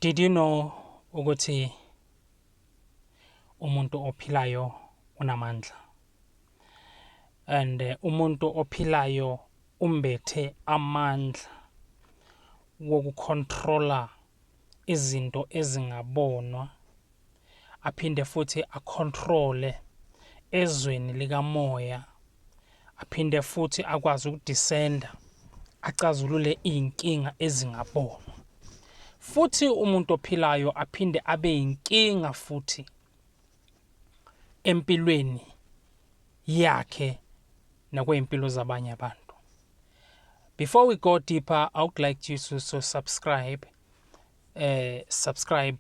Did you know ukuthi umuntu ophilayo unamandla? And umuntu ophilayo umbethe amandla wokucontrola izinto ezingabonwa, aphinde futhi acontrole ezweni likamoya, aphinde futhi akwazi ukudescenda acazulule inkinga ezingabonwa. Futhi umuntu ophilayo aphinde abe inkinga futhi empilweni yakhe nakweimpilo zabanye abantu. Before we go deeper, I would like you to subscribe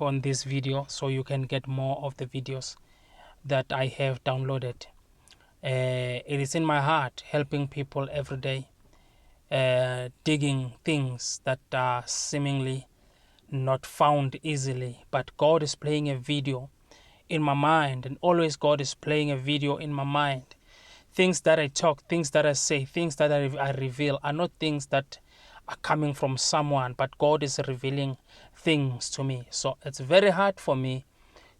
on this video so you can get more of the videos that I have downloaded. It is in my heart helping people every day, digging things that are seemingly not found easily, but God is playing a video in my mind, and always God is playing a video in my mind. Things that I talk, things that I say, things that I reveal are not things that are coming from someone, but God is revealing things to me. So it's very hard for me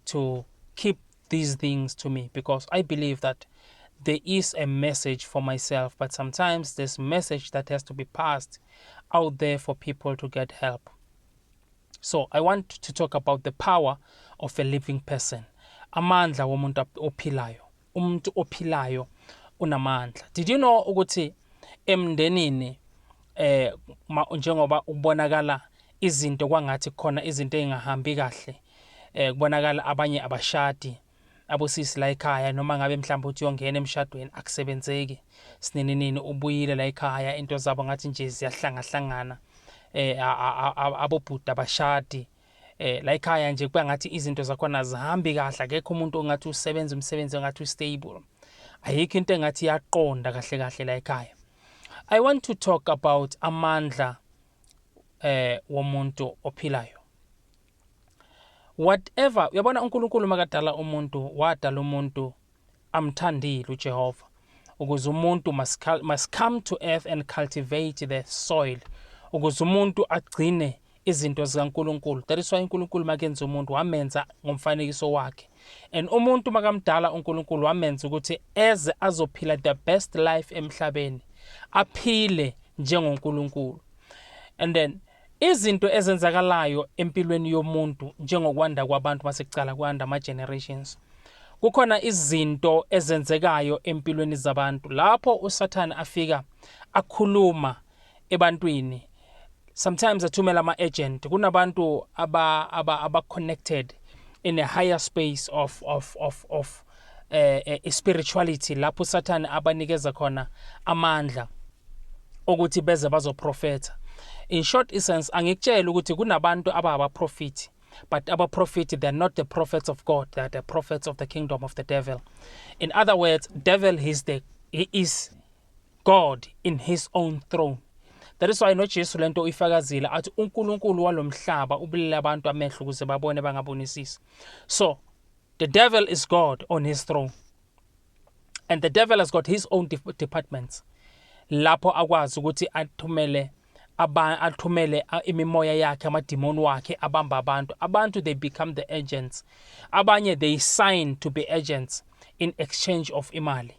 to keep these things to me, because I believe that there is a message for myself, but sometimes there's a message that has to be passed out there for people to get help. So I want to talk about the power of a living person. Amandla womuntu ophilayo. Umuntu ophilayo unamandla. Did you know ukuthi emndenini njengoba ubonakala izinto kwangathi khona izinto engahambi kahle, kubonakala abanye abashadi, abosisi la ekhaya, noma ngabe mhlawumbe uthi uyongena emshadweni akusebenzeki, sininini ubuyile la ekhaya into zabo ngathi nje ziyahlangahlangana, abobhuti abashadi, la ekhaya nje kuba ngathi izinto zakhona zihambi kahle, akekho umuntu ongathi usebenza umsebenzi ongathi ustable, ayikho into engathi yaqonda kahle kahle la ekhaya. I want to talk about amandla womuntu ophilayo. Whatever, uyabona uNkulunkulu makadala umuntu, wadala umuntu amthandile uJehova, ukuze umuntu must come to earth and cultivate the soil, ukuze umuntu agcine izinto zikaNkulunkulu. That is why uNkulunkulu makenza umuntu wamenza ngomfanekiso wakhe, and umuntu makamdala uNkulunkulu wamenza ukuthi eze azophila the best life emhlabeni, aphile njengoNkulunkulu. And then izinto ezenzakalayo empilweni yomuntu njengokwanda kwabantu masekucala kwanda ama-generations, kukhona izinto ezenzekayo empilweni zabantu lapho uSathane afika akhuluma ebantwini. Sometimes athumela ama-agent, kunabantu aba-connected in a higher space of spirituality, lapho uSathane abanikeza khona amandla ukuthi beze bazoprofetha. In short essence, angikutshela ukuthi kunabantu abaprofiti, but abaprofiti, they're not the prophets of God, they're the prophets of the kingdom of the devil. In other words, devil he is God in his own throne. That is why noJesu lento uyifakazile athi uNkulunkulu walomhlaba ubulele abantu amehlo ukuze babone bangabonisisi. So the devil is God on his throne, and the devil has got his own departments lapho akwazi ukuthi athumele imimoya yakhe, amadimoni wakhe abamba abantu. They become the agents. Abanye they sign to be agents in exchange of imali,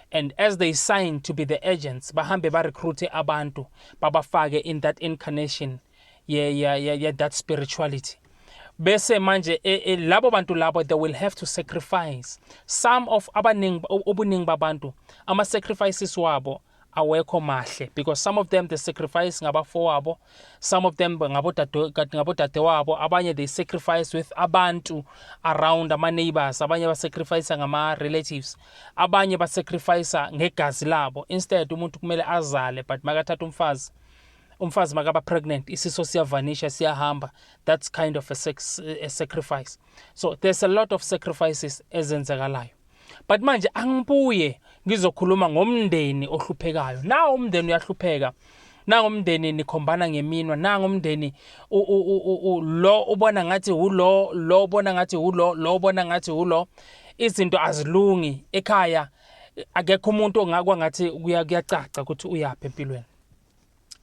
and as they sign to be the agents, bahambe recruit abantu babafake in that incarnation that spirituality. Bese manje labo bantu labo, they will have to sacrifice. Some of obuningi babantu ama sacrifices wabo awekho mahle, because some of them they sacrifice ngabafowabo, some of them ngabodade wabo, abanye they sacrifice with abantu around, ama neighbors, abanye basacrifice ngama relatives, abanye basacrifice ngegazi labo. Instead umuntu kumele azale, but makathatha umfazi makaba pregnant, isiso siyavanisha siyahamba. That's kind of a sacrifice. So there's a lot of sacrifices ezenzakalayo. But manje angibuye ngizokhuluma ngomndeni ohluphekayo. Na umndeni uyahlupheka, na umndeni nikhombana ngeminwa, na umndeni lo ubona ngathi ulo, lo ubona ngathi ulo, lo ubona ngathi ulo. Izinto azilungi ekhaya, akekho umuntu ongakwa ngathi kuyacaca ukuthi uyaphi empilweni.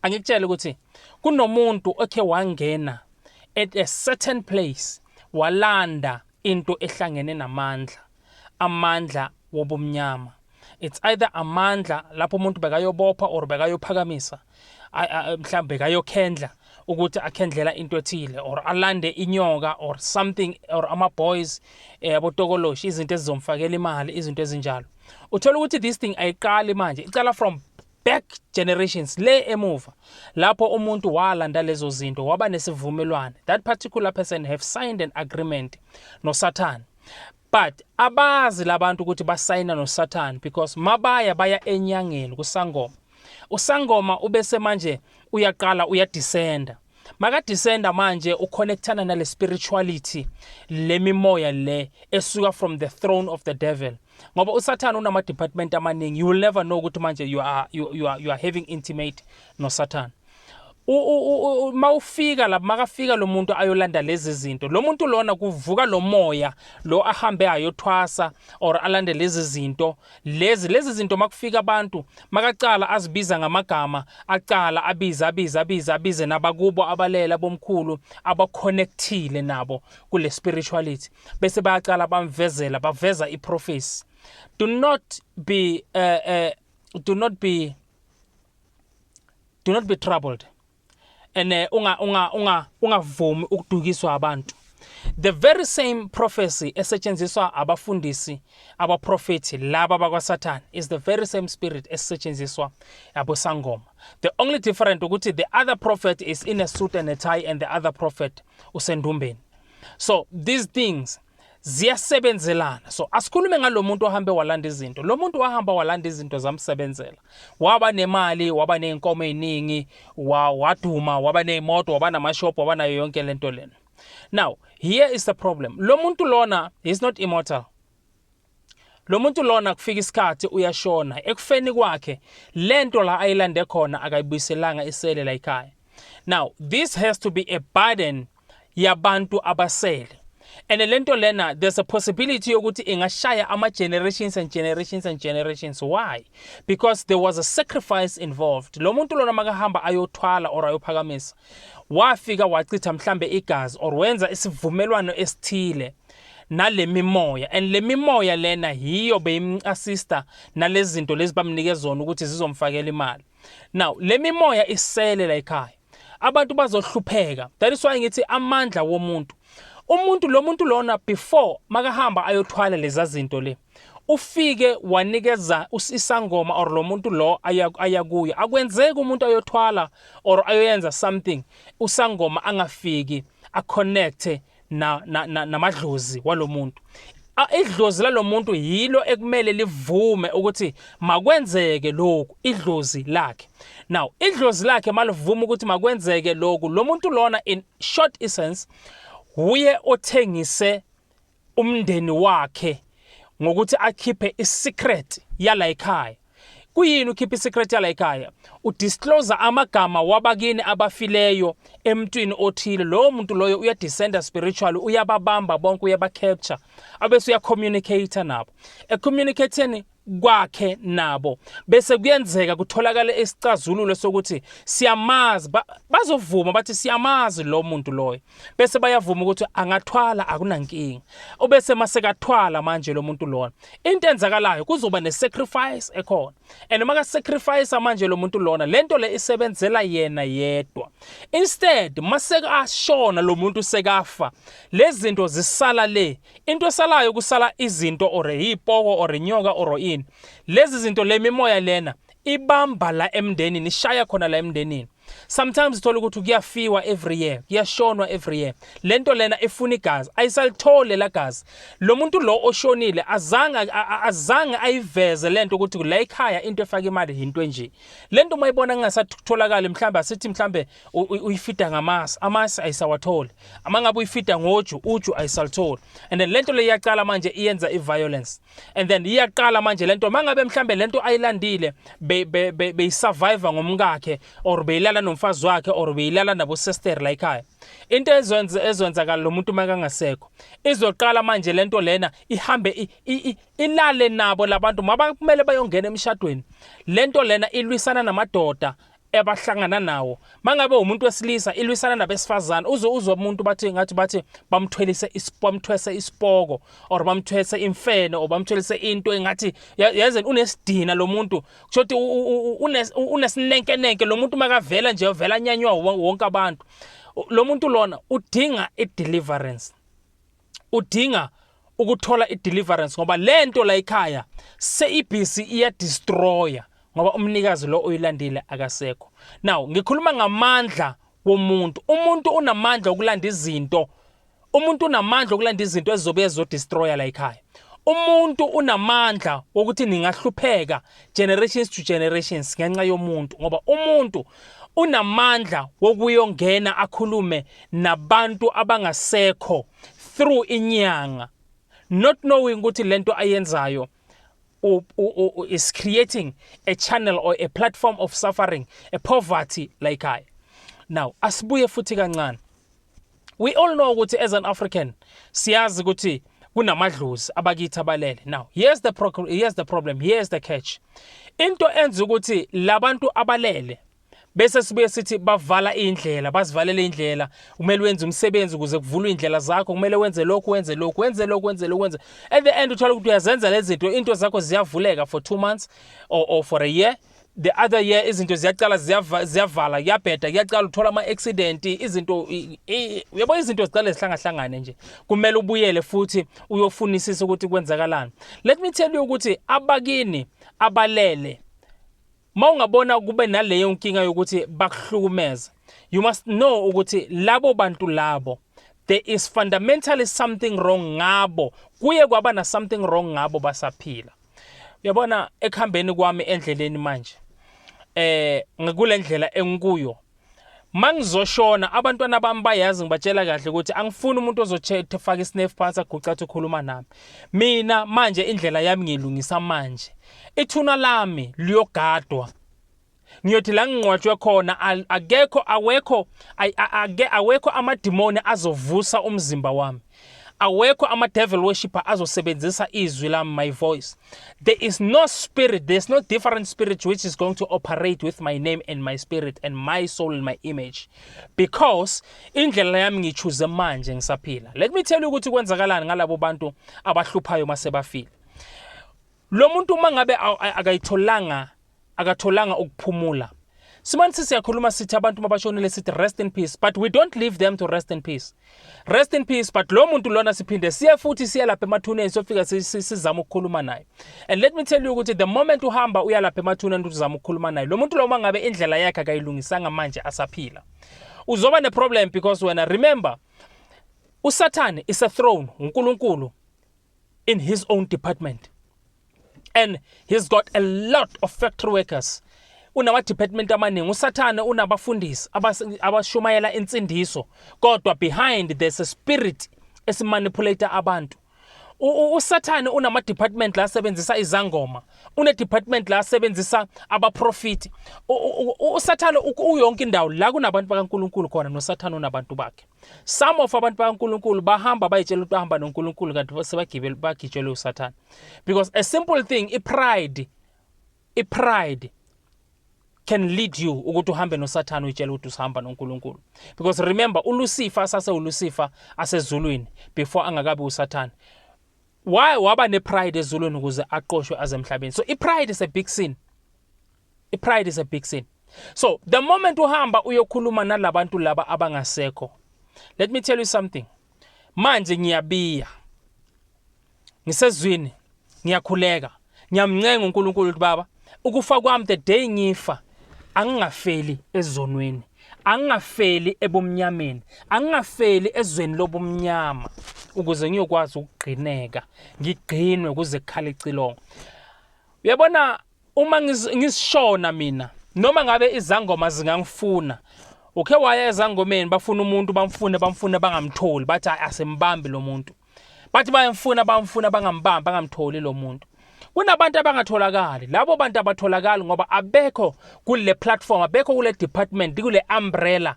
Angikutshela ukuthi kunomuntu okhe wangena at a certain place walanda into ehlangene amandla wobumnyama. It's either amandla lapho umuntu bekayobopha or bekayophakamisa mhlambe bekayokhendla ukuthi akhendlela into ethile or alande inyoka or something or ama-boys abotokoloshi izinto ezizomfakela imali izinto ezinjalo. Uthola ukuthi this thing ayiqali manje, icala from back generations le emuva lapho umuntu walanda lezo zinto waba nesivumelwano. That particular person have signed an agreement no Satan. But abazi labantu ukuthi basayina no Satan because mabaya baya enyangeni kusangoma. Usangoma ubese manje uyaqala uyadescenda. Maka descenda manje uconnectana nale spirituality le mimoya le esuka from the throne of the devil. Ngoba uSatan unama department amaningi, you will never know ukuthi manje you are having intimate no Satan. Mawufika la makafika lo muntu ayolanda lezi zinto, lo muntu lona kuvuka lo moya lo ahambe ayothwasa or alande lezi zinto lezi zinto. Makufika abantu makacala azibiza ngamagama, aqala abize nabakubo abalela bomkhulu abaconnectile nabo kule spirituality, bese bayaqala bamvezela baveza iprophets. Do not be troubled. And ungavumi ukudukiswa abantu. The very same prophecy esetshenziswa abafundisi abaprofeti laba bakwaSatan is the very same spirit esetshenziswa abosangoma. The only different ukuthi the other prophet is in a suit and a tie and the other prophet usendumbeni. So these things ziyasebenzelana. So asikhulume ngalo muntu ohambe walanda izinto. Lo muntu wahamba walanda izinto zamsebenzela. Waba nemali, waba nenkomo eziningi, waduma, waba nemoto, waba namashop, waba nayo yonke lento lena. Now, here is the problem. Lo muntu lona is not immortal. Lo muntu lona kufika isikhathi uyashona. Ekufeni kwakhe lento la ayilande khona akayibuyiselanga isele la ekhaya. Now, this has to be a burden yabantu abasele. And lento lena, there's a possibility yokuthi ingashaya ama generations and generations and generations. Why? Because there was a sacrifice involved. Lo muntu lona makahamba ayothwala or ayophakamisa, wafika wachitha mhlambe igazi or wenza isivumelwano esithile nale mimoya, and le mimoya lena hiyo beyimasister nalezi zinto lezi bamnike zona ukuthi zizomfakela imali. Now le mimoya isele la ekhaya, abantu bazohlupheka. That is why ngithi amandla womuntu. Lo muntu lona before makahamba ayothwala lezi zinto le, ufike wanikeza isangoma or lo muntu lo ayakuya, akwenzeka umuntu ayothwala or ayoyenza something usangoma angafiki aconnecte namadlozi walo muntu. Idlozi lalo muntu yilo ekumele livume ukuthi makwenzeke lokhu idlozi lakhe. Now idlozi lakhe malivume ukuthi makwenzeke lokhu, lo muntu lona in short essence uye othengise umndeni wakhe ngokuthi akhiphe isecret yala ekhaya. Kuyini ukhipha isecret yala ekhaya? Udisclose amagama wabakini abafileyo emntwini othile. Lo muntu loyo uyadescenda spiritual, uyababamba bonke, uyabacapture, abese uyacommunicate nabo. Communicating kwakhe nabo bese kuyenzeka kutholakala isicazululo sokuthi siyamazi, bazovuma bathi siyamazi lo muntu loyo, bese bayavuma ukuthi angathwala akunankinga. Obese masekathwala manje lo muntu lona, into enzakalayo kuzoba nesacrifice ekhona, and maka sacrifice manje lo muntu lona lento le isebenzela yena yedwa. Instead maseka ashona lo muntu sekafa, lezi zinto zisala le, into esalayo kusala izinto or ipoko or inyoka or lezi zinto le mimoya lena ibamba la emndenini, ishaya khona la emndenini. Sometimes uthola ukuthi kuyafiwa every year, kuyashonwa every year. Lento lena ifuna igazi, ayisalithole la gazi. Lo muntu lo oshonile azange ayiveze lento ukuthi la ekhaya into efaka imali into nje. Lento mayibona ngingasatholakala mhlambe asithi mhlambe uyifida amasi ayisawathole. Amangabe uyifida uju ayisalithole. And then lento le iyaqala manje iyenza iviolence. And then iyaqala manje lento mangabe mhlambe lento ayilandile be survive ngomkakhe or beyilala nomfazi wakhe or beyilala nabo sister la ekhaya. Into ezenzakala lo muntu makangasekho izoqala manje lento lena ihambe ilale nabo labantu mabakumele bayongena emshadweni. Lento lena ilwisana namadoda ebahlangana nawo mangabe umuntu wesilisa ilwisana nabesifazana uzwa umuntu bathi bamthwese isipoko or bamthwese imfene or bamthwese into engathi yazi unesidina lo muntu kushothi unesinenkenenke lo muntu makavela nje uvela nyanywa wonke abantu lo muntu lona udinga i-deliverance udinga ukuthola i-deliverance ngoba lento la ekhaya seibhisi iya-destroya ngoba umnikazi lo oyilandile akasekho. Now ngikhuluma ngamandla womuntu. Umuntu unamandla okulanda izinto. Umuntu unamandla okulanda izinto ezizobe zizodestroya la ekhaya. Umuntu unamandla wokuthi ningahlupheka generations to generations ngenxa yomuntu ngoba umuntu unamandla wokuyongena akhulume nabantu abangasekho through inyanga, not knowing ukuthi lento ayenzayo is creating a channel or a platform of suffering, a poverty like I. Now, asibuye futhi kancane. We all know ukuthi as an African, siyazi ukuthi kunamadlozi abakithi abalele. Now, here's the problem, here's the catch. Into enza ukuthi labantu abalele bese sibuye sithi bavala indlela, basivalele indlela, kumele wenze umsebenzi ukuze kuvulwe indlela zakho, kumele wenze lokhu. At the end uthola ukuthi uyazenza lezi zinto, into zakho ziyavuleka for 2 months or for a year. The other year izinto ziyaqala ziyavala, kuyabheda, kuyaqala uthola ama-accident, izinto uyabo izinto ziqale zihlangahlangane nje. Kumele ubuyele futhi uyofunisisa ukuthi kwenzakalani. Let me tell you ukuthi abakini abalele mawungabona kube naleyo nkinga yokuthi bakuhlukumeza, you must know ukuthi labo bantu labo there is fundamentally something wrong ngabo, kuye kwaba na something wrong ngabo basaphila. Uyabona ekhambeni kwami endleleni manje ngikule ndlela engikuyo mangizoshona abantwana bami bayazi ngibatshela kahle ukuthi angifuni umuntu ozofaka isnef phansi agucathi ukhuluma nami. Mina manje indlela yami ngilungisa manje. Ithuna lami liyogadwa. Ngiyothi la ngingcwatshwe khona awekho amadimoni azovusa umzimba wami. Awekho ama-devil worshipper azosebenzisa izwi lami, my voice. There is no spirit, there's no different spirit which is going to operate with my name and my spirit and my soul and my image. Because indlela yami ngichoose manje ngisaphila. Let me tell you ukuthi kwenzakalani ngalabo bantu abahluphayo masebafile. Lo muntu mangabe akatholanga ukuphumula. Simanisi siyakhuluma sithi abantu mabashonile sithi rest in peace, but we don't leave them to rest in peace. Rest in peace, but lo muntu lona siphinde siya futhi siya lapha emathuneni sofika sizama ukukhuluma naye. And let me tell you ukuthi the moment uhamba uya lapha emathuneni uzama ukukhuluma naye, lo muntu lo mangabe indlela yakhe akayilungisanga manje asaphila, uzoba ne problem because when I remember uSatan is a throne, uNkulunkulu in his own department. And he's got a lot of factory workers. Unama department amaningi. USathane unabafundisi abashumayela insindiso. Kodwa behind there's a spirit esimanipulator abantu. USathane unama department la asebenzisa izangoma. Une department la asebenzisa abaprofiti. USathane uyonke indawo la kunabantu bakaNkulunkulu khona noSathane unabantu bakhe. Some of abantu bakaNkulunkulu bahamba bayitshela ukuthi bahamba noNkulunkulu kanti sebagibela bagijele uSathane. Because a simple thing, pride can lead you ukuthi uhambe noSathane uyitshela ukuthi usihamba noNkulunkulu. Because remember uLucifer uLucifer asezulwini before angakabi uSathane. Why waba ne pride ezulwini ukuze aqoshwe azemhlabeni? So pride is a big sin. Pride is a big sin. So the moment uhamba uyokhuluma nalabantu laba abangasekho, let me tell you something. Manje ngiyabiya. Ngisezwini, ngiyakhuleka. Ngiyamncenga uNkulunkulu ukuthi baba, ukufa kwami the day ngifa, angingafeli ezonweni. Angingafeli ebumnyameni. Angingafeli ezweni lobumnyama. Ukuze ngiyokwazi ukugcineka, ngigcinwe kuze kukhale icilongo. Uyabona uma ngisishona mina, noma ngabe izangoma zingangifuna, ukhe waya ezangomeni bafuna umuntu bamfune bangamtholi, bathi asembambi lo muntu. Bathi bayamfuna bangambambi bangamtholi lo muntu. Kunabantu abangatholakali. Labo bantu abatholakali ngoba abekho kule platform, abekho kule department, kule umbrella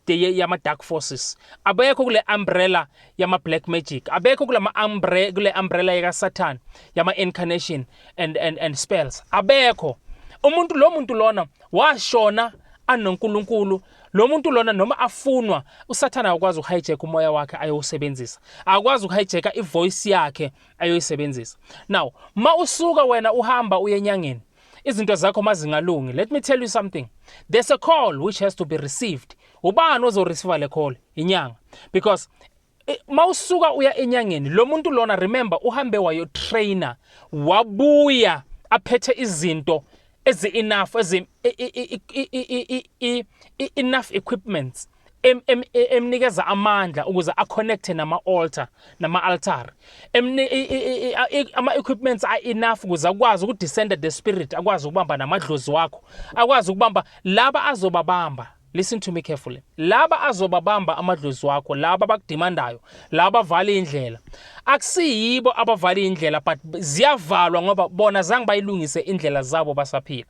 yama dark forces. Abekho kule umbrella yama black magic. Abekho kule umbrella yaka Satan, yama incarnation and spells. Abekho. lo muntu lona washona anonkulunkulu. Lo muntu lona noma afunwa, usathana akwazi ukuhijack umoya wakhe ayowusebenzisa. Akwazi ukuhijacka ivoice yakhe ayoyisebenzisa. Now, ma usuka wena uhamba uye enyangeni, izinto zakho mazingalungi. Let me tell you something. There's a call which has to be received. Ubani ozoreceive le call? Inyanga. Because mawusuka uya enyangeni, lo muntu lona, remember, uhambe wayo trainer, wabuya aphethe izinto enough enough equipments emnikeza amandla ukuze aconnecte nama-altar nama-altar, ama-equipments enough ukuze akwazi ukudescenda the spirit, akwazi ukubamba namadlozi wakho, akwazi ukubamba laba azobabamba. Listen to me carefully. Laba azobabamba amadlozi wakho, laba abakudemandayo, laba avala indlela. Akusiyibo abavala indlela, but ziyavalwa ngoba bona zange bayilungise indlela zabo basaphila.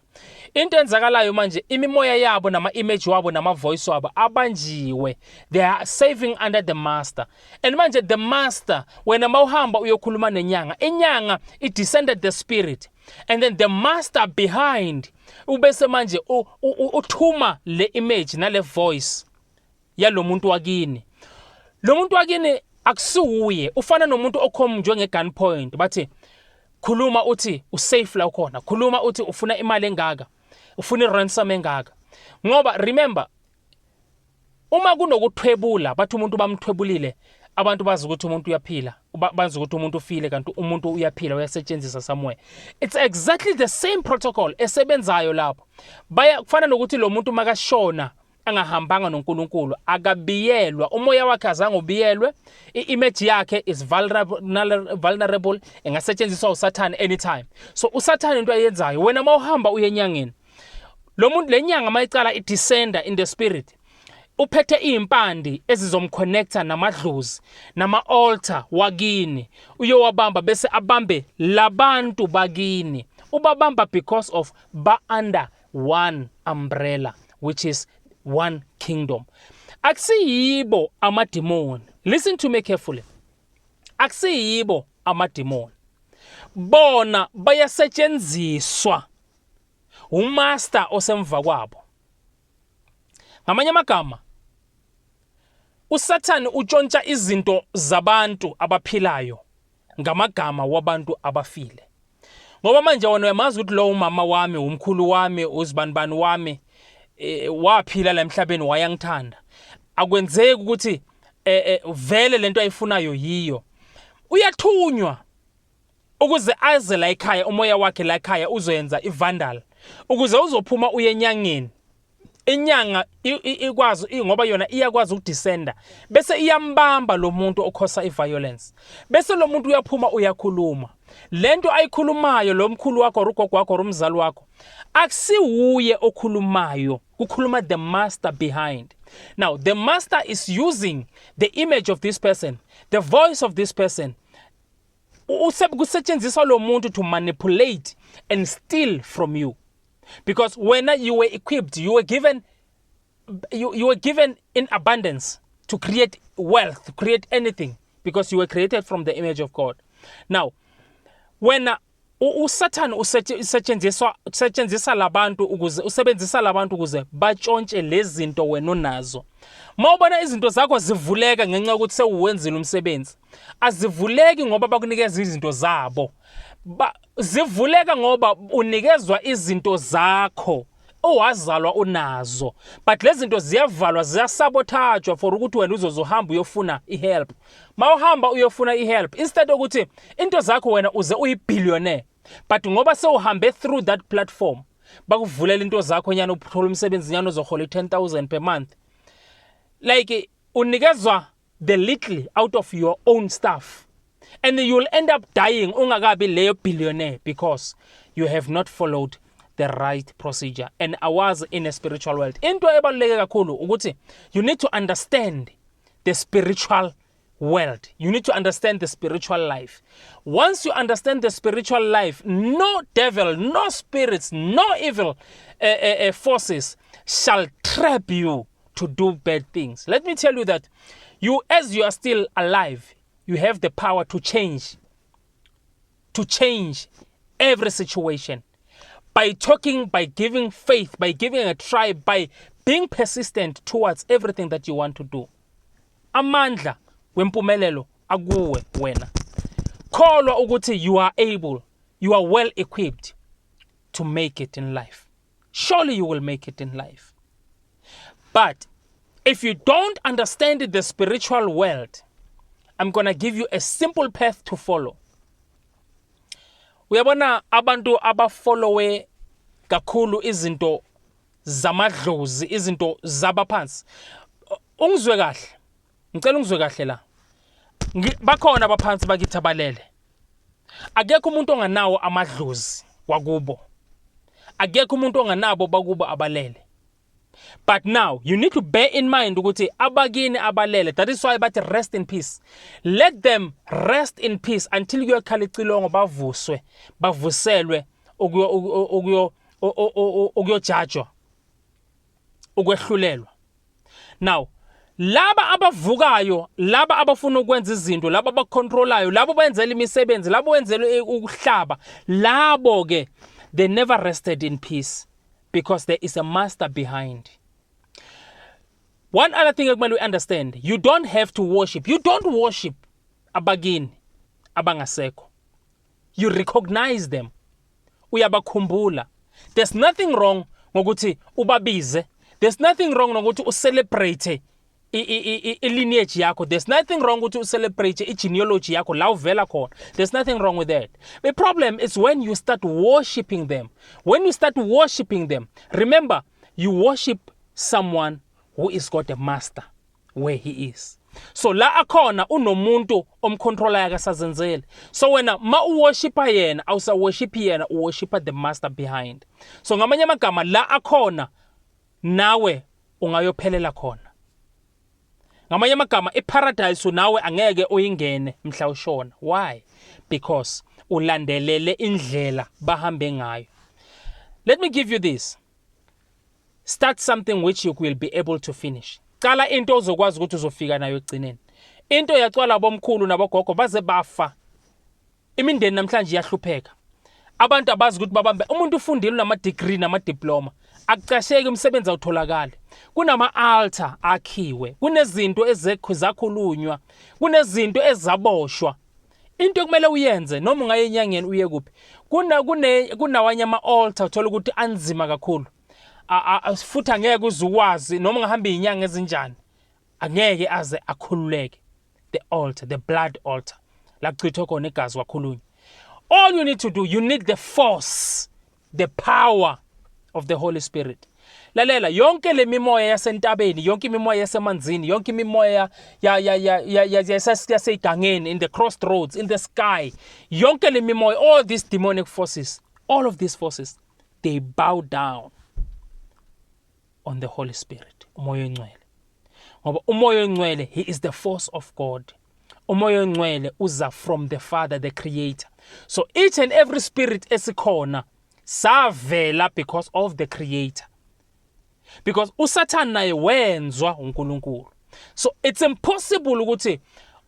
Into enzakalayo manje, imimoya yabo nama-image wabo nama-voice wabo abanjiwe. They are saving under the master. And manje the master, wena mawuhamba uyokhuluma nenyanga, inyanga it descended the spirit. And then the master behind ubese manje uthuma le image nale voice yalo muntu wakini. Lo muntu wakini akusuye, ufana nomuntu okhomjwe nge-gunpoint, bathi khuluma uthi usafe la ukhona, khuluma uthi ufuna imali engaka, ufuna i-ransom engaka. Ngoba remember, uma kunokuthwebula, bathi umuntu bamthwebulile, abantu bazi ukuthi umuntu uyaphila, bazi ukuthi umuntu ufile kanti umuntu uyaphila, uyasetshenziswa somewhere. It's exactly the same protocol esebenzayo lapho. Kufana nokuthi lo muntu makashona angahambanga noNkulunkulu, akabiyelwa, umoya wakhe azange ubiyelwe, i-image yakhe is vulnerable, engasetshenziswa uSathane anytime. So uSathane into ayenzayo, wena mawuhamba uye enyangeni, lo muntu lenyanga mayicala idescender in the spirit, uphethe impandi ezizomconnecta namadlozi nama-altar wakini, uyowabamba bese abambe labantu bakini, ubabamba because of ba under one umbrella, which is one kingdom. Akusiyibo amadimoni. Listen to me carefully. Akusiyibo amadimoni. Bona bayasetshenziswa umaster osemva kwabo. Ngamanye amagama, uSathane utshontsha izinto zabantu abaphilayo ngamagama wabantu abafile. Ngoba manje wena uyamazi ukuthi lo umama wami, umkhulu wami, uzibanibani wami waphila la emhlabeni wayangithanda. Akwenzeki ukuthi vele lento ayifunayo yiyo. Uyathunywa ukuze aze la ekhaya, umoya wakhe la ekhaya uzoyenza ivandal, ukuze uzophuma uye enyangeni. Inyanga ikwazi ngoba yona iyakwazi ukudescenda bese iyambamba lo muntu okhosa iviolence, bese lo muntu uyaphuma uyakhuluma. Lento ayikhulumayo lo mkhulu wakho, ugogo wakho, umzali wakho, akusiwuye okhulumayo, kukhuluma the master behind. Now the master is using the image of this person, the voice of this person, kusetshenziswa lo muntu to manipulate and steal from you. Because when you were equipped, you were given in abundance to create wealth, to create anything, because you were created from the image of God. Now, when uSathane usebenzisa labantu ukuze batshontshe lezinto wena onazo. Mawubona izinto zakho zivuleka ngenxa ukuthi sewuwenzile umsebenzi, azivuleki ngoba bakunikeza izinto zabo. Zivuleka ngoba unikezwa izinto zakho owazalwa unazo, but lezi zinto ziyavalwa, ziyasabotajwa for ukuthi wena uzohamba uyofuna ihelp. Mawuhamba uyofuna ihelp, instead ukuthi into zakho wena uze uyibillionaire, but ngoba sewuhambe through that platform, bakuvulela into zakho nyana uthola umsebenzi nyana uzohola 10,000 per month, like unikezwa the little out of your own stuff. And you'll end up dying ungakabi leyo billionaire because you have not followed the right procedure. And I was in a spiritual world. Into ebaluleke kakhulu ukuthi you need to understand the spiritual world. You need to understand the spiritual life. Once you understand the spiritual life, no devil, no spirits, no evil forces shall trap you to do bad things. Let me tell you that as you are still alive, you have the power to change every situation. by talking, by giving faith, by giving a try, by being persistent towards everything that you want to do. Amandla wempumelelo akuwe wena. Kholwa ukuthi you are able, you are well equipped to make it in life. Surely you will make it in life. But if you don't understand the spiritual world, I'm going to give you a simple path to follow. Uyabona abantu abafollowe kakhulu izinto zamadlozi, izinto zabaphansi. Ungizwe kahle. Ngicela ungizwe kahle la. Bakhona abaphansi bakithi abalele. Akekho umuntu onganawo amadlozi wakubo. Akekho umuntu onganabo bakubo abalele. But now, you need to bear in mind ukuthi abakini abalele. That is why bathi rest in peace. Let them rest in peace until kuyokhala icilongo bavuswe, bavuselwe ukuyojajwa, ukwehlulelwa. Now, laba abavukayo, laba abafuna ukwenza izinto, laba abakontrolayo, labo benzela imisebenzi, labo benzela ukuhlaba, labo ke they never rested in peace because there is a master behind. One other thing we understand, you don't have to worship. You don't worship abagini abangasekho. You recognize them. Uyabakhumbula. There's nothing wrong ngokuthi ubabize. There's nothing wrong ngokuthi ucelebrate lineage yakho. There's nothing wrong with you celebrate genealogy yakho la uvela khona. There's nothing wrong with that. The problem is when you start worshiping them. When you start worshiping them, remember, you worship someone who is got a master where he is. So la akhona unomuntu omcontroller yakasazenzele. So wena ma uworshipa yena awusa worship yena, uworshipa the master behind. So ngamanye amagama la akhona nawe ungayophelela khona. Ngamanye amagama eparadise nawe angeke uyingene mhla ushona. Why? Because ulandelele indlela bahambe ngayo. Let me give you this. Start something which you will be able to finish. Qala into ozokwazi ukuthi uzofika nayo egcineni. Into yacwala bomkhulu nabogogo baze bafa. Imindeni namhlanje iyahlupheka. Abantu abazi ukuthi babambe umuntu ufundile nama degree nama diploma. Akucasheke umsebenzi awutholakala. Kunama altar akhiwe. Kunezinto ezekho zakhulunywa. Kunezinto ezaboshwa. Into kumele uyenze noma ungaye enyangeni uye kuphi. Kunawanye ama altar uthola ukuthi anzima kakhulu. Futhi angeke uzukwazi noma ungahamba inyanga ezinjani. Angeke aze akhululeke. The altar, the blood altar. La kuchithwa khona igazi kwakhulunywa. All you need to do, you need the force, the power of the Holy Spirit. Lalela, yonke le mimoya yasentabeni, yonke imimoya yasemanzini, yonke imimoya yasegangeni, in the crossroads, in the sky, yonke le mimoya, all these demonic forces, all of these forces, they bow down on the Holy Spirit. Umoya oyingcwele. Ngoba umoya oyingcwele, he is the force of God. Umoya oyingcwele uza from the Father, the Creator. So each and every spirit esikhona savela because of the Creator. Because uSatan naye wenzwa uNkulunkulu. So it's impossible ukuthi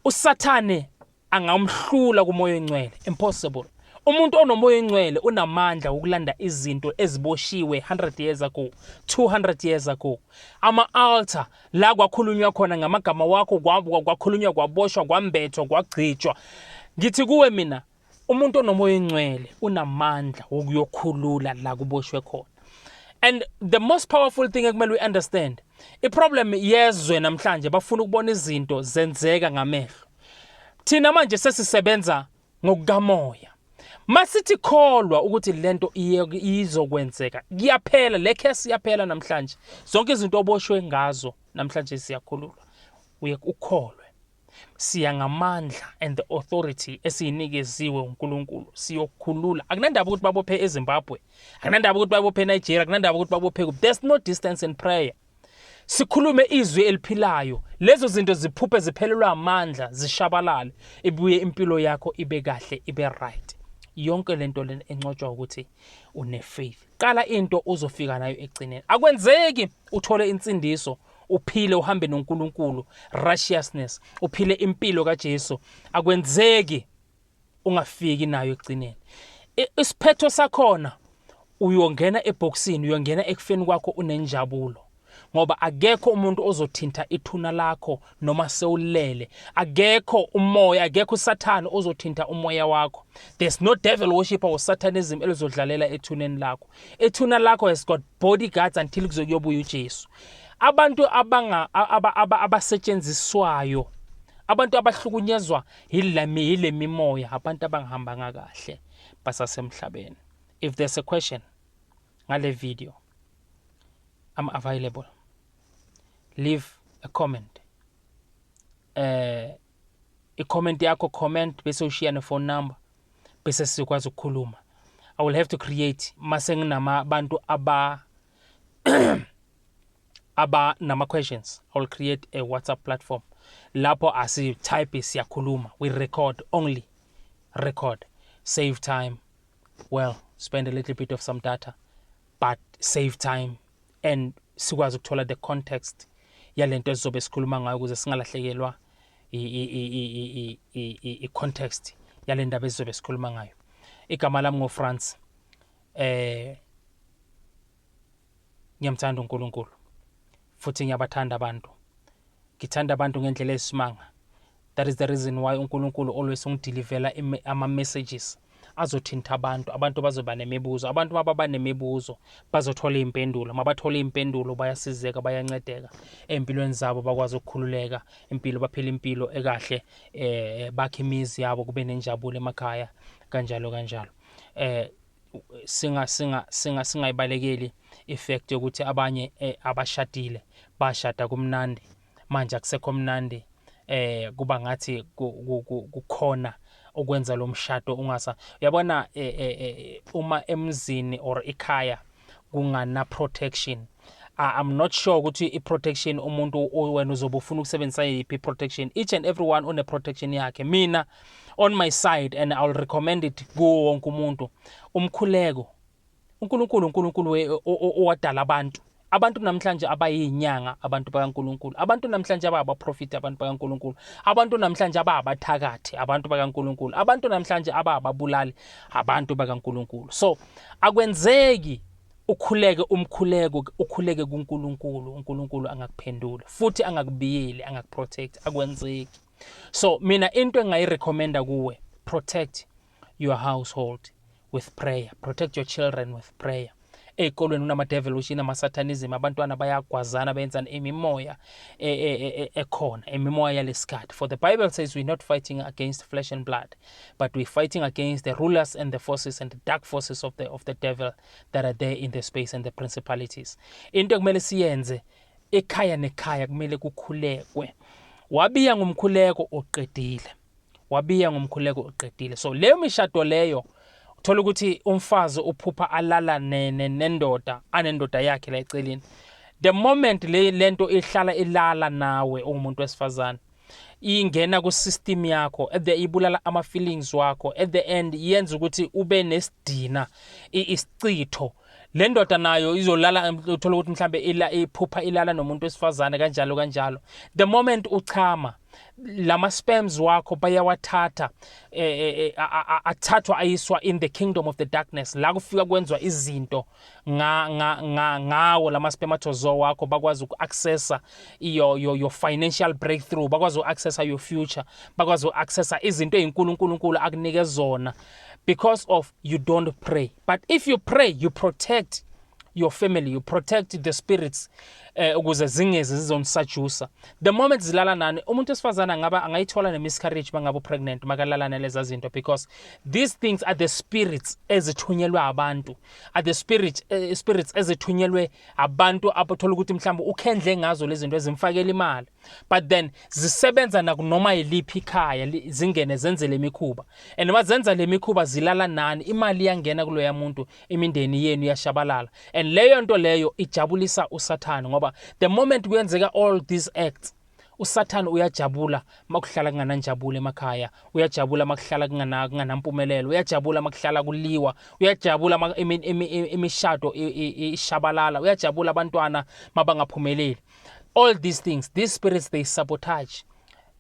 uSathane angamhlula kumoya oyingcwele. Impossible. Umuntu onomoya oyingcwele unamandla ukulanda izinto eziboshiwe 100 years ago, 200 years ago. Ama altar la kwakhulunywa khona ngamagama wakho, kwakhulunywa kwaboshwa, kwambethwa, kwagcitshwa. Ngithi kuwe mina, umuntu onomoya oyingcwele unamandla ukuyokhulula la kuboshwe khona. And the most powerful thing ekumele we understand, iproblem yezwe namhlanje bafuna ukubona izinto zenzeka ngamehlo. Thina manje sesisebenza ngokukamoya. Masithi kholwa ukuthi lento izokwenzeka. Kuyaphela le case iyaphela namhlanje. Zonke izinto oboshwe ngazo namhlanje siyakhululwa. Ukholwe. Siya ngamandla and the authority esiyinikeziwe uNkulunkulu siyokhulula. Akunandaba ukuthi babophe eZimbabwe, akunandaba ukuthi babophe eNigeria, akunandaba ukuthi babophe kuphi. There's no distance in prayer. Sikhulume izwi eliphilayo. Lezo zinto ziphuphe ziphelelwa amandla, zishabalale. Ibuye impilo yakho ibe kahle, ibe right. Yonke lento lena encotshwa ukuthi une faith. Qala into uzofika nayo egcineni. Akwenzeki uthole insindiso, uphile uhambe noNkulunkulu, righteousness, uphile impilo kaJesu. Akwenzeki ungafiki nayo egcineni. Isiphetho sakhona uyongena eboxini, uyongena ekufeni kwakho unenjabulo. Ngoba akekho umuntu ozothinta ithuna lakho noma sewulele. Akekho umoya, akekho usathane ozothinta umoya wakho. There's no devil worshipper or satanism elizodlalela ethuneni lakho. Ethuna lakho has got bodyguards until kuzokuyobuya uJesu. Abantu abasetshenziswayo, abantu abahlukunyezwa yile mimoya, abantu abangihambanga kahle basasemhlabeni. If there's a question ngale video, I'm available. Leave a comment. I-comment yakho comment bese ushiya ne-phone number bese sikwazi ukukhuluma. I will have to create mase nginamabantu nama questions. I will create a WhatsApp platform. Lapho asi-type siyakhuluma. We record only. Record. Save time. Well, spend a little bit of some data, but save time and sikwazi ukuthola the context yalento esizobe sikhuluma ngayo ukuze singalahlekelwa i-context yale ndaba esizobe sikhuluma ngayo. Igama lami ngoFrance. Ngiyamthanda uNkulunkulu futhi ngiyabathanda abantu. Ngithanda abantu ngendlela esimanga. That is the reason why uNkulunkulu always ungidilivela ama-messages azothinta abantu bazoba nemibuzo. Abantu mababa nemibuzo bazothola impendulo. Mabathola impendulo bayasizeka, bayancedeka empilweni zabo, bakwazi ukukhululeka impilo, baphila impilo ekahle, bakhe imizi yabo, kube nenjabulo emakhaya, kanjalo kanjalo. Singayibalekeli effect yokuthi abanye abashadile bashada kumnandi, manje akusekho mnandi, kuba ngathi kukhona ukwenza lo mshado ungasa. Uyabona, uma emzini or ikhaya kungana protection, I'm not sure ukuthi i-protection umuntu wena uzobe ufuna ukusebenzisa yiphi protection. Each and everyone une protection yakhe. Mina on my side, and I'll recommend it kuwo wonke umuntu, umkhuleko. uNkulunkulu owadala abantu namhlanje abayinyanga, abantu bakaNkulunkulu, abantu namhlanje abaprofit, abantu bakaNkulunkulu, abantu namhlanje abathakathi, abantu bakaNkulunkulu, abantu namhlanje ababulali, abantu bakaNkulunkulu. So akwenzeki ukhuleke ukhuleke kuNkulunkulu, uNkulunkulu angakuphendula futhi angakubiyeli, angakuprotect, akwenzeki. So mina into engayirecommenda kuwe, protect your household with prayer, protect your children with prayer. Ey'kolweni kunama-devil ushina ama-satanism, abantwana bayagwazana benzana imimoya ekhona, imimoya yalesikhathi. For the Bible says we're not fighting against flesh and blood, but we're fighting against the rulers and the forces and the dark forces of the devil that are there in the space, and the principalities. Into kumele siyenze ekhaya nekhaya kumele kukhulekwe. Wabiya ngumkhuleko oqedile. So leyo mishado leyo uthola ukuthi umfazi uphupha alala nendoda, anendoda yakhe la eceleni. The moment lento ihlala ilala nawe umuntu wesifazane, ingena ku system yakho, at the ibulala ama feelings wakho, at the end yenza ukuthi ube nesidina, isicitho. Le ndoda nayo izolala, uthola ukuthi mhlambe iphupha ilala nomuntu wesifazane kanjalo. The moment uchama, lama sperms wakho bayawathatha, athathwa ayiswa in the kingdom of the darkness, la kufika kwenzwa izinto ngawo lama spermatozoa wakho, bakwazi uku-accessa your financial breakthrough, bakwazi uku-accessa your future, bakwazi uku-accessa izinto ezinkulunkulu akunike zona, because of you don't pray. But if you pray, you protect your family, you protect the spirits, ukuze zingeze zizonisajusa. The moment zilala nani, umuntu wesifazana angayithola ne-miscarriage mangabe pregnant, makalala naleza zinto, because these things are the spirits ezithunyelwe abantu, are the spirits ezithunyelwe abantu abathola ukuthi mhlawumbe ukhendle ngazo lezi zinto ezimfakela imali, but then zisebenza nakunoma yiliphi ikhaya, zingene zenze le mikhuba, and mazenza le mikhuba zilala nani, imali iyangena kuloya muntu, imindeni yenu yashabalala, and leyo nto leyo ijabulisa uSathane. Ngoba the moment kuyenzeka all these acts, uSathane uyajabula makuhlala kungananjabulo emakhaya, uyajabula makuhlala kunganampumelelo, uyajabula makuhlala kuliwa, uyajabula imishado ishabalala, uyajabula abantwana mabangaphumeleli. All these things, these spirits, they sabotage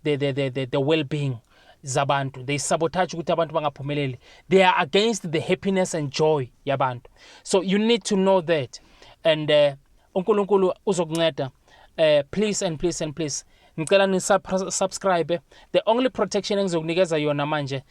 the well-being zabantu. They sabotage ukuthi abantu bangaphumeleli. They are against the happiness and joy yabantu. So you need to know that. And uNkulunkulu uzokunceda. Please and please and please. Ngicela ni subscribe. The only protection engizokunikeza yona manje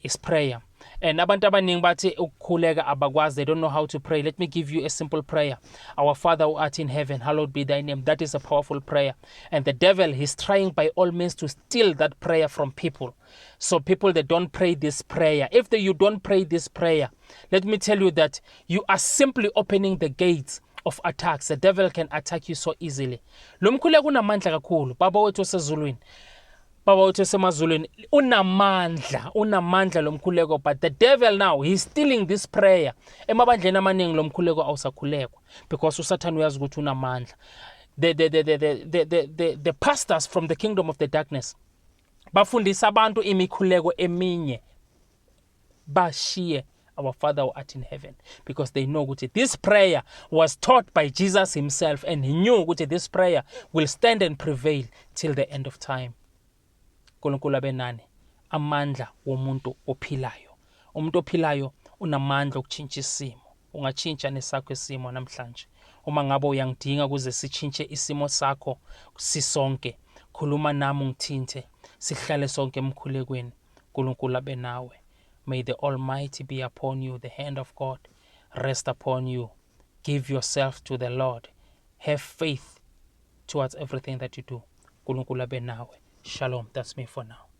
is prayer. And abantu abaningi bathi ukukhuleka abakwazi, they don't know how to pray. Let me give you a simple prayer. Our Father who art in heaven, hallowed be thy name. That is a powerful prayer. And the devil, he's trying by all means to steal that prayer from people. So people that don't pray this prayer, if you don't pray this prayer, let me tell you that you are simply opening the gates of attacks. The devil can attack you so easily. Lo mkhuleko unamandla kakhulu. Baba wethu osezulwini, Baba wethu osemazulwini, unamandla lo mkhuleko, but the devil now, he's stealing this prayer. Emabandleni amaningi lo mkhuleko awusakhulekwa because uSathane uyazi ukuthi unamandla. The pastors from the kingdom of the darkness bafundisa abantu imikhuleko eminye, bashiye our Father who art in heaven, because they know that this prayer was taught by Jesus himself, and he knew that this prayer will stand and prevail till the end of time. Nkulunkulu abenani amandla womuntu ophilayo. Umuntu ophilayo unamandla okutshintsha isimo. Ungatshintsha nesakho isimo namhlanje. Uma ngabe uyangidinga ukuze sitshintshe isimo sakho sisonke, khuluma nami ungithinte, sihlale sonke emkhulekweni. Nkulunkulu abenawe. May the Almighty be upon you, the hand of God rest upon you. Give yourself to the Lord. Have faith towards everything that you do. Nkulunkulu abenawe. Shalom. That's me for now.